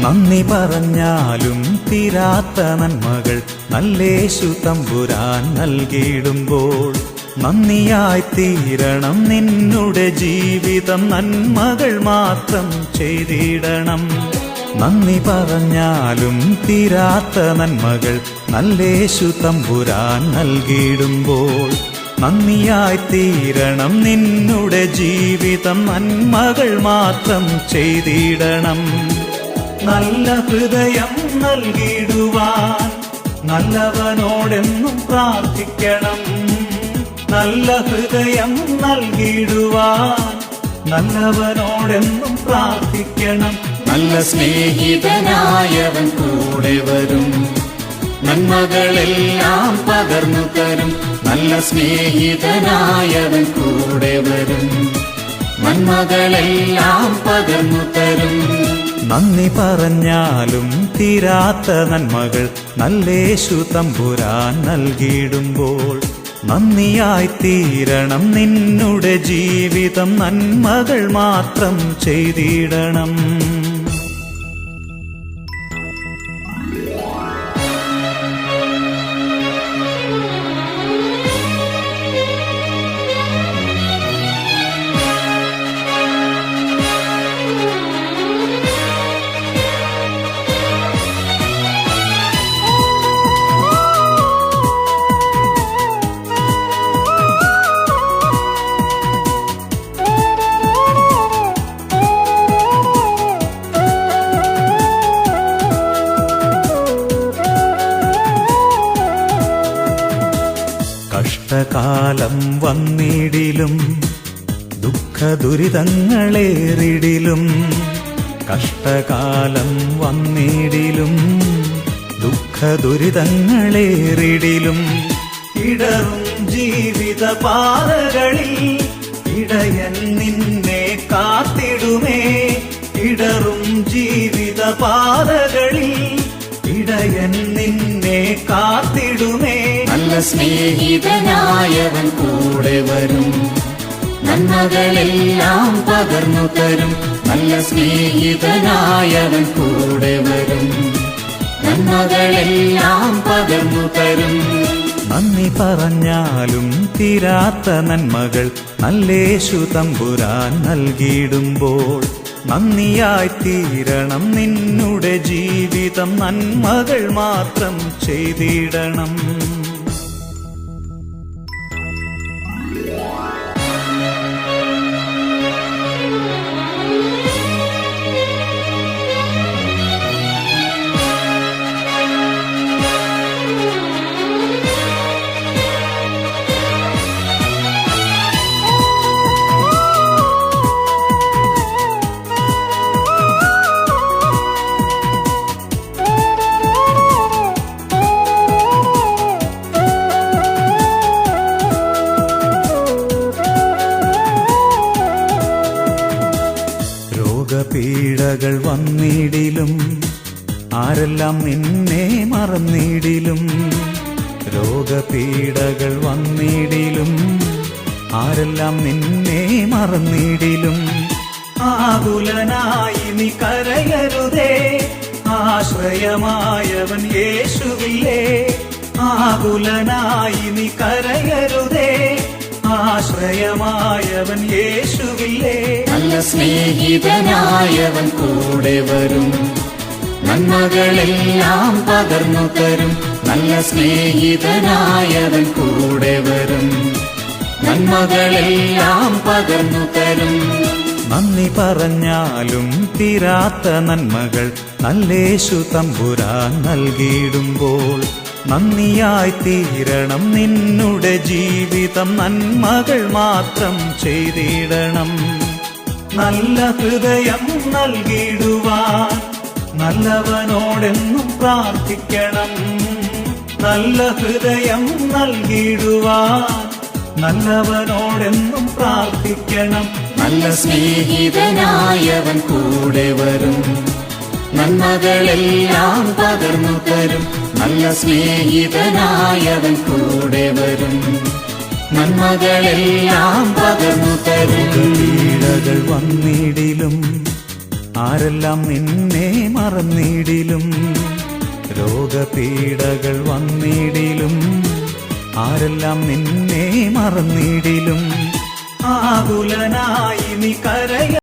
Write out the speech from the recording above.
നന്ദി പറഞ്ഞാലും തീരാത്ത നന്മകൾ നല്ലേശു തമ്പുരാൻ നൽകിയിടുമ്പോൾ നന്ദിയായി തീരണം നിന്നുടെ ജീവിതം, നന്മകൾ മാത്രം ചെയ്തിടണം. നന്ദി പറഞ്ഞാലും തീരാത്ത നന്മകൾ നല്ലേശു തമ്പുരാൻ നൽകിയിടുമ്പോൾ നന്ദിയായി തീരണം നിന്നുടെ ജീവിതം, നന്മകൾ മാത്രം ചെയ്തിടണം. നല്ല ഹൃദയം നൽകിടുവാൻ നല്ലവനോടെന്നും പ്രാർത്ഥിക്കണം. നല്ല ഹൃദയം നൽകിടുവാൻ നല്ലവനോടെന്നും പ്രാർത്ഥിക്കണം. നല്ല സ്നേഹിതനായവൻ കൂടെ വരും, നന്മകളെല്ലാം പകർന്നു തരും. നല്ല സ്നേഹിതനായവൻ കൂടെ വരും, നന്മകളെല്ലാം പകർന്നു തരും. നന്ദി പറഞ്ഞാലും തീരാത്ത നന്മകൾ നല്ലേശു തമ്പുരാൻ നൽകിയിടുമ്പോൾ നന്ദിയായി തീരണം നിന്നുടെ ജീവിതം, നന്മകൾ മാത്രം ചെയ്തിടണം. കഷ്ടകാലം വന്നിടിലും ദുഃഖദുരിതങ്ങളേറിടിലും, കഷ്ടകാലം വന്നിടിലും ദുഃഖദുരിതങ്ങളേറിടിലും, ഇടറും ജീവിത പാതകളിൽ ഇടയൻ നിന്നെ കാത്തിടുമേ. ഇടറും ജീവിത പാതകളിൽ ഇടയൻ നിന്നെ കാത്തിടുമേ. നല്ല സ്നേഹിതനായവൻ കൂടെ വരും, നന്മകളെല്ലാം പകർന്നു തരും. നല്ല സ്നേഹിതനായവൻ കൂടെ വരും, നന്മകളെല്ലാം പകർന്നു തരും. നന്ദി പറഞ്ഞാലും തീരാത്ത നന്മകൾ നല്ലേശു തമ്പുരാൻ നൽകിയിടുമ്പോൾ നന്ദിയായി തീരണം നിന്നുടെ ജീവിതം, നന്മകൾ മാത്രം ചെയ്തിടണം. രോഗപീഡകൾ വന്നിടിലും ആരെല്ലാം നിന്നെ മറന്നിടിലും, രോഗപീഡകൾ വന്നിടിലും ആരെല്ലാം നിന്നെ മറന്നിടിലും, ആകുലനായി നീ കരയരുതേ, ആശ്രയമായവൻ യേശുവില്ലേ. ആകുലനായി നീ കരയരുതേ, ആശ്രയമായവൻ യേശുവില്ലേ. നല്ല സ്നേഹിതനായവൻ കൂടെ വരും, നന്മകളെല്ലാം പകർന്നു തരും. നല്ല സ്നേഹിതനായവൻ കൂടെ വരും, നന്മകളെല്ലാം പകർന്നു തരും. നന്ദി പറഞ്ഞാലും തീരാത്ത നന്മകൾ നല്ലേശു തമ്പുരാൻ നൽകിയിടുമ്പോൾ നന്ദിയായി തീരണം നിന്നുടെ ജീവിതം, നന്മകൾ മാത്രം ചെയ്തിടണം. നല്ല ഹൃദയം നൽകിടുവാൻ നല്ലവനോടെന്നും പ്രാർത്ഥിക്കണം. നല്ല ഹൃദയം നൽകിടുവാൻ നല്ലവനോടെന്നും പ്രാർത്ഥിക്കണം. നല്ല സ്നേഹിതനായവൻ കൂടെ വരും, നന്മകളെല്ലാം പകർന്നു തരും. നല്ല സ്നേഹിതനായവൻ കൂടെ വരും, നന്മകളെല്ലാം പകർന്നു തരും. പീഡകൾ വന്നിടിലും ആരെല്ലാം നിന്നെ മറന്നിടിലും രോഗപീഡകൾ വന്നിടിലും ആരെല്ലാം നിന്നെ മറന്നിടിലും ആകുലനായി നീ കരയ